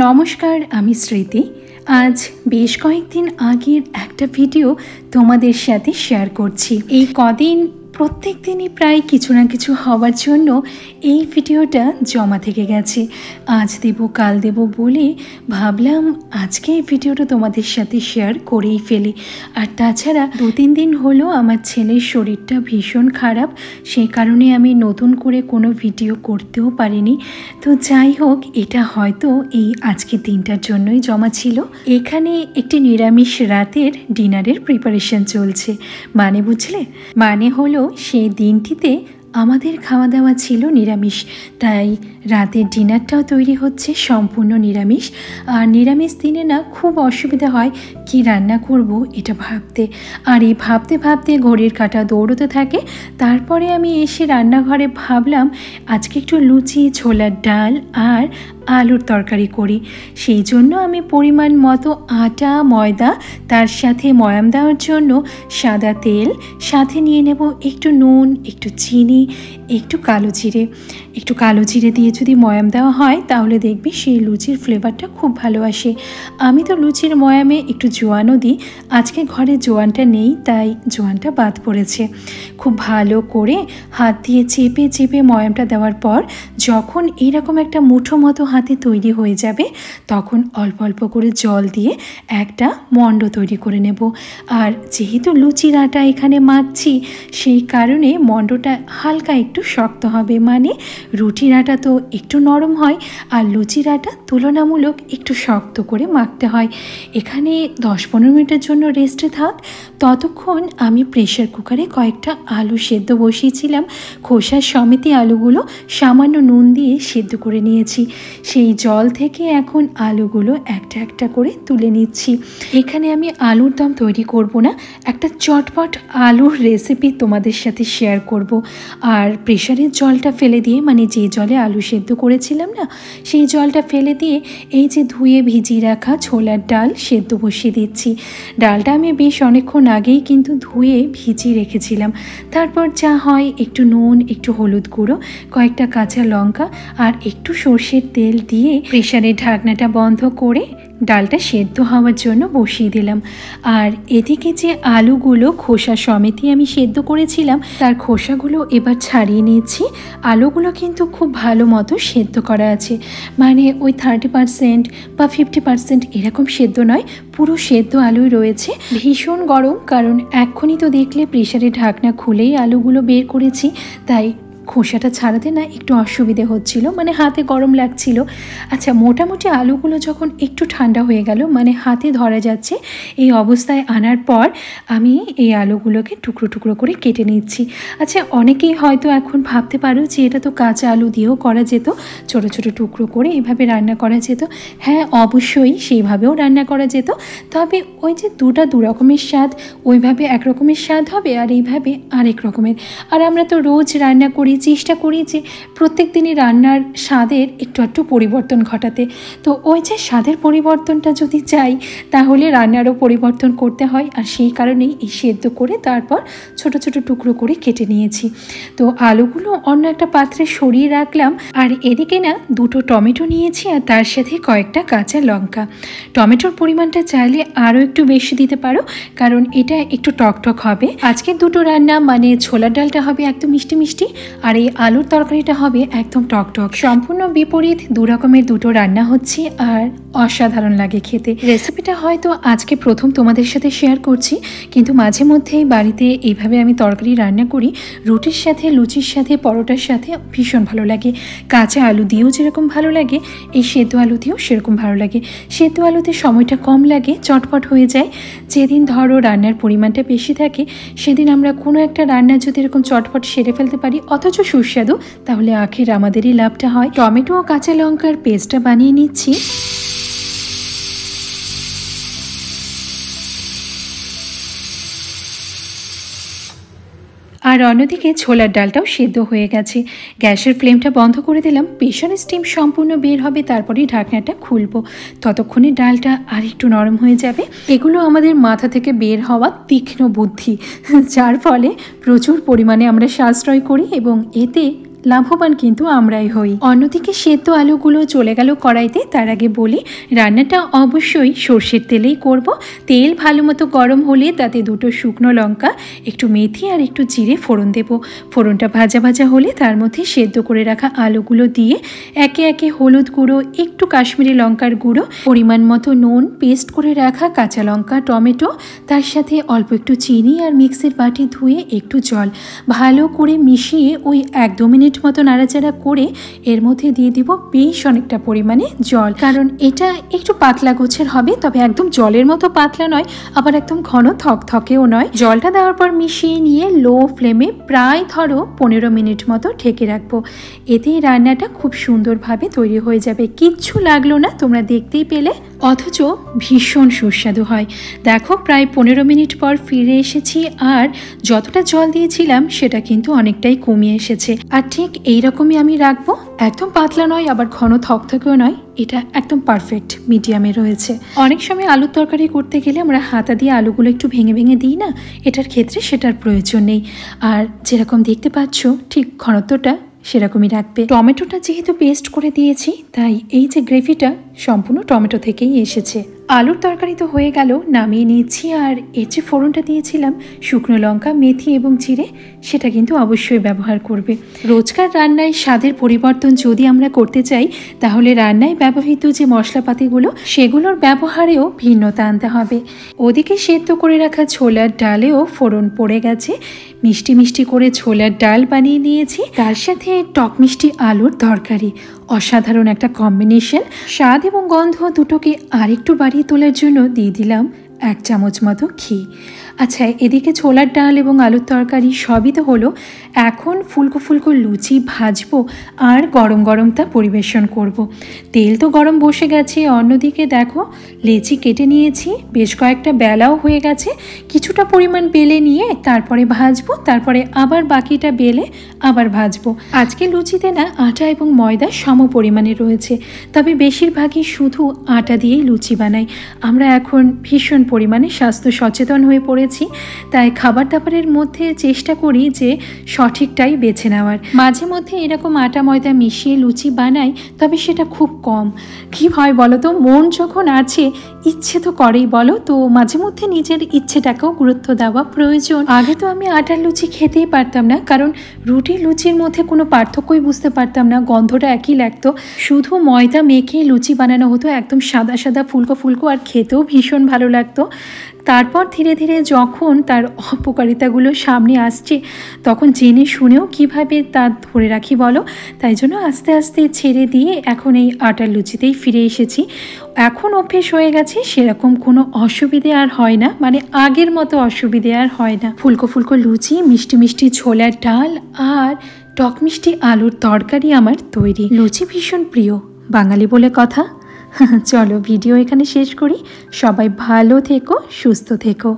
নমস্কার, আমি স্মৃতি। আজ বেশ কয়েকদিন আগের একটা ভিডিও তোমাদের সাথে শেয়ার করছি। এই কদিন প্রত্যেক দিনই প্রায় কিছু না কিছু হওয়ার জন্য এই ভিডিওটা জমা থেকে গেছে। আজ দেব কাল দেব বলে ভাবলাম আজকে এই ভিডিওটা তোমাদের সাথে শেয়ার করেই ফেলি। আর তাছাড়া 2-3 দিন হলো আমার ছেলের শরীরটা ভীষণ খারাপ, সেই কারণে আমি নতুন করে কোনো ভিডিও করতেও পারিনি। তো যাই হোক, এটা হয়তো এই আজকের দিনটার জন্যই জমা ছিল। এখানে একটি নিরামিষ রাতের ডিনারের প্রিপারেশন চলছে। মানে বুঝলে, মানে হলো সেই দিনটিতে আমাদের খাওয়া দাওয়া ছিল নিরামিষ, তাই রাতের ডিনারটাও তৈরি হচ্ছে সম্পূর্ণ নিরামিষ। আর নিরামিষ দিনে না খুব অসুবিধা হয় কি রান্না করব এটা ভাবতে, আর এই ভাবতে ভাবতে ঘড়ির কাঁটা দৌড়তে থাকে। তারপরে আমি এসে রান্নাঘরে ভাবলাম আজকে একটু লুচি, ছোলার ডাল আর আলুর তরকারি করি। সেই জন্য আমি পরিমাণ মতো আটা, ময়দা, তার সাথে ময়াম দেওয়ার জন্য সাদা তেল, সাথে নিয়ে নেব একটু নুন, একটু চিনি, একটু কালো জিরে দিয়ে যদি ময়াম দেওয়া হয় তাহলে দেখবি সেই লুচির ফ্লেভারটা খুব ভালো আসে। আমি তো লুচির ময়ামে একটু জোয়ানও দিই। আজকে ঘরে জোয়ানটা নেই, তাই জোয়ানটা বাদ পড়েছে। খুব ভালো করে হাত দিয়ে চেপে চেপে ময়ামটা দেওয়ার পর যখন এইরকম একটা মুঠো মতো হাতে তৈরি হয়ে যাবে তখন অল্প অল্প করে জল দিয়ে একটা মণ্ড তৈরি করে নেব। আর যেহেতু লুচির আটা এখানে মাখছি, সেই কারণে মণ্ডটা হালকা একটু শক্ত হবে। মানে রুটির আটা তো একটু নরম হয়, আর লুচির আটা তুলনামূলক একটু শক্ত করে মাখতে হয়। এখানে 10-15 মিনিটের জন্য রেস্টে থাক। ততক্ষণ আমি প্রেশার কুকারে কয়েকটা আলু সেদ্ধ বসিয়েছিলাম। খোসা সমেত আলুগুলো সামান্য নুন দিয়ে সেদ্ধ করে নিয়েছি। সেই জল থেকে এখন আলুগুলো একটা একটা করে তুলে নিচ্ছি। এখানে আমি আলুর দম তৈরি করব না, একটা চটপট আলুর রেসিপি তোমাদের সাথে শেয়ার করব। আর প্রেশারের জলটা ফেলে দিয়ে, মানে যে জলে আলু সেদ্ধ করেছিলাম না, সেই জলটা ফেলে দিয়ে এই যে ধুয়ে ভিজিয়ে রাখা ছোলার ডাল সেদ্ধ বসিয়ে দিচ্ছি। ডালটা আমি বেশ অনেকক্ষণ আগেই কিন্তু ধুয়ে ভিজিয়ে রেখেছিলাম। তারপর যা হয় একটু নুন, একটু হলুদ গুঁড়ো, কয়েকটা কাঁচা লঙ্কা আর একটু সর্ষের তেল দিয়ে প্রেশারের ঢাকনাটা বন্ধ করে ডালটা সেদ্ধ হওয়ার জন্য বসিয়ে দিলাম। আর এদিকে যে আলুগুলো খোসা সমেতই আমি সেদ্ধ করেছিলাম তার খোসাগুলো এবার ছাড়িয়ে নিয়েছি। আলুগুলো কিন্তু খুব ভালো মতো সেদ্ধ করা আছে, মানে ওই 30% বা 50% এরকম সেদ্ধ নয়, পুরো সেদ্ধ আলুই রয়েছে। ভীষণ গরম, কারণ এক্ষুনি তো দেখলে প্রেশারের ঢাকনা খুলেই আলুগুলো বের করেছি, তাই খোসাটা ছাড়াতে না একটু অসুবিধে হচ্ছিল, মানে হাতে গরম লাগছিল। আচ্ছা, মোটামুটি আলুগুলো যখন একটু ঠান্ডা হয়ে গেল, মানে হাতে ধরা যাচ্ছে, এই অবস্থায় আনার পর আমি এই আলুগুলোকে টুকরো টুকরো করে কেটে নিচ্ছি। আচ্ছা, অনেকেই হয়তো এখন ভাবতে পারো যে এটা তো কাঁচা আলু দিয়েও করা যেত, ছোট ছোট টুকরো করে এভাবে রান্না করা যেত। হ্যাঁ, অবশ্যই সেইভাবেও রান্না করা যেত, তবে ওই যে দু রকমের স্বাদ, ওইভাবে এক রকমের স্বাদ হবে আর এইভাবে আরেক রকমের। আর আমরা তো রোজ রান্না করি, চেষ্টা করি যে প্রত্যেক দিনই রান্নার স্বাদের একটু পরিবর্তন ঘটাতে। তো ওই যে স্বাদের পরিবর্তনটা যদি চাই তাহলে রান্নারও পরিবর্তন করতে হয়, আর সেই কারণেই এই সেদ্ধ করে তারপর ছোট ছোট টুকরো করে কেটে নিয়েছি। তো আলুগুলো অন্য একটা পাত্রে সরিয়ে রাখলাম। আর এদিকে না 2 টমেটো নিয়েছি আর তার সাথে কয়েকটা কাঁচা লঙ্কা। টমেটোর পরিমাণটা চাইলে আরও একটু বেশি দিতে পারো, কারণ এটা একটু টকটক হবে। আজকের 2 রান্না, মানে ছোলার ডালটা হবে একদম মিষ্টি মিষ্টি, আর এই আলুর তরকারিটা হবে একদম টকটক। সম্পূর্ণ বিপরীত 2 রকমের 2 রান্না হচ্ছে, আর অসাধারণ লাগে খেতে। রেসিপিটা হয়তো আজকে প্রথম তোমাদের সাথে শেয়ার করছি, কিন্তু মাঝে মধ্যেই বাড়িতে এইভাবে আমি তরকারি রান্না করি। রুটির সাথে, লুচির সাথে, পরোটার সাথে ভীষণ ভালো লাগে। কাঁচা আলু দিয়েও যেরকম ভালো লাগে, এই সেদ্ধ আলু দিয়েও সেরকম ভালো লাগে। সেদ্ধ আলুতে সময়টা কম লাগে, চটপট হয়ে যায়। যেদিন ধরো রান্নার পরিমাণটা বেশি থাকে, সেদিন আমরা কোনো একটা রান্না যদি এরকম চটপট সেরে ফেলতে পারি অথচ সুস্বাদু, তাহলে আখের আমাদেরই লাভটা হয়। টমেটো ও কাঁচা লঙ্কার পেস্টটা বানিয়ে নিচ্ছি। আর অন্যদিকে ছোলার ডালটাও সেদ্ধ হয়ে গেছে। গ্যাসের ফ্লেমটা বন্ধ করে দিলাম, প্রেশারের স্টিম সম্পূর্ণ বের হবে, তারপরেই ঢাকনাটা খুলবো। ততক্ষণে ডালটা আর একটু নরম হয়ে যাবে। এগুলো আমাদের মাথা থেকে বের হওয়া তীক্ষ্ণ বুদ্ধি, যার ফলে প্রচুর পরিমাণে আমরা সাশ্রয় করি এবং এতে লাভবান কিন্তু আমরাই হই। অন্যদিকে সেদ্ধ আলুগুলো চলে গেল কড়াইতে। তার আগে বলি, রান্নাটা অবশ্যই সর্ষের তেলেই করব। তেল ভালো মতো গরম হলে তাতে 2টো শুকনো লঙ্কা, একটু মেথি আর একটু জিরে ফোড়ন দেব। ফোড়নটা ভাজা ভাজা হলে তার মধ্যে সেদ্ধ করে রাখা আলুগুলো দিয়ে একে একে হলুদ গুঁড়ো, একটু কাশ্মীরি লঙ্কার গুঁড়ো, পরিমাণ মতো নুন, পেস্ট করে রাখা কাঁচা লঙ্কা, টমেটো, তার সাথে অল্প একটু চিনি আর মিক্সির বাটি ধুয়ে একটু জল ভালো করে মিশিয়ে ওই 1-2 মিনিট মতো নাড়াচাড়া করে এর মধ্যে দিয়ে দিব বেশ অনেকটা পরিমাণে জল। কারণ এটা একটু পাতলা গোছের হবে, তবে একদম জলের মতো পাতলা নয়, আবার একদম ঘন থকথকেও নয়। জলটা দেওয়ার পর মিশিয়ে নিয়ে লো ফ্লেমে প্রায় ধরো 15 মিনিট মতো ঢেকে রাখবো। এতেই রান্নাটা খুব সুন্দরভাবে তৈরি হয়ে যাবে। কিচ্ছু লাগলো না, তোমরা দেখতেই পেলে, অথচ ভীষণ সুস্বাদু হয়। দেখো প্রায় 15 মিনিট পর ফিরে এসেছি আর যতটা জল দিয়েছিলাম সেটা কিন্তু অনেকটাই কমিয়ে এসেছে। আর ঠিক এইরকমই আমি রাখবো, একদম পাতলা নয় আবার ঘন থকথকেও নয়, এটা একদম পারফেক্ট মিডিয়ামে রয়েছে। অনেক সময় আলুর তরকারি করতে গেলে আমরা হাতা দিয়ে আলুগুলো একটু ভেঙে ভেঙে দিই না, এটার ক্ষেত্রে সেটার প্রয়োজন নেই। আর যেরকম দেখতে পাচ্ছ ঠিক ঘনত্বটা সেরকমই রাখবে। টমেটোটা যেহেতু পেস্ট করে দিয়েছি, তাই এই যে গ্রেভিটা সম্পূর্ণ টমেটো থেকেই এসেছে। আলুর তরকারি তো হয়ে গেল, নামিয়ে নিচ্ছি। আর এর যে ফোড়নটা দিয়েছিলাম শুকনো লঙ্কা, মেথি এবং জিরে, সেটা কিন্তু অবশ্যই ব্যবহার করবে। রোজকার রান্নায় স্বাদের পরিবর্তন যদি আমরা করতে চাই, তাহলে রান্নায় ব্যবহৃত যে মশলাপাতিগুলো সেগুলোর ব্যবহারেও ভিন্নতা আনতে হবে। ওদিকে সেদ্ধ করে রাখা ছোলার ডালেও ফোড়ন পড়ে গেছে। মিষ্টি মিষ্টি করে ছোলার ডাল বানিয়ে নিয়েছি, তার সাথে টক মিষ্টি আলুর তরকারি। অসাধারণ একটা কম্বিনেশন। স্বাদ এবং গন্ধ দুটোকে আরেকটু বাড়িয়ে তোলার জন্য দিয়ে দিলাম 1 চামচ মতো ঘি। আচ্ছা, এদিকে ছোলার ডাল এবং আলুর তরকারি সবই তো হলো, এখন ফুলকো ফুলকো লুচি ভাজবো আর গরম গরম তা পরিবেশন করব। তেল তো গরম বসে গেছে। অন্যদিকে দেখো লেচি কেটে নিয়েছি, বেশ কয়েকটা বেলাও হয়ে গেছে। কিছুটা পরিমাণ বেলে নিয়ে তারপরে ভাজবো, তারপরে আবার বাকিটা বেলে আবার ভাজবো। আজকে লুচিতে না আটা এবং ময়দা সম পরিমাণে রয়েছে, তবে বেশিরভাগই শুধু আটা দিয়েই লুচি বানাই। আমরা এখন ভীষণ পরিমাণে স্বাস্থ্য সচেতন হয়ে পড়েছি, তাই খাবার দাবারের মধ্যে চেষ্টা করি যে সঠিকটাই বেছে নেওয়ার। মাঝে মধ্যে এরকম আটা ময়দা মিশিয়ে লুচি বানাই, তবে সেটা খুব কম। কি হয় বলো তো, মন যখন আছে ইচ্ছে তো করেই বলো, তো মাঝে মধ্যে নিজের ইচ্ছেটাকেও গুরুত্ব দেওয়া প্রয়োজন। আগে তো আমি আটার লুচি খেতেই পারতাম না, কারণ রুটি লুচির মধ্যে কোনো পার্থক্যই বুঝতে পারতাম না, গন্ধটা একই লাগতো। শুধু ময়দা মেখে লুচি বানানো হতো, একদম সাদা সাদা ফুলকো ফুলকো, আর খেতেও ভীষণ ভালো লাগতো। তারপর ধীরে ধীরে যখন তার অপকারিতাগুলো সামনে আসছে, তখন জেনে শুনেও কিভাবে তা ধরে রাখি বলো। তাই জন্য আস্তে আস্তে ছেড়ে দিয়ে এখন এই আটার লুচিতেই ফিরে এসেছি। এখন অভ্যেস হয়ে গেছে, সেরকম কোনো অসুবিধে আর হয় না, মানে আগের মতো অসুবিধে আর হয় না। ফুলকো ফুলকো লুচি, মিষ্টি মিষ্টি ছোলার ডাল আর টক মিষ্টি আলুর তরকারি আমার তৈরি। লুচি ভীষণ প্রিয়, বাঙালি বলে কথা। চলো ভিডিও এখানে শেষ করি। সবাই ভালো থেকো, সুস্থ থেকো।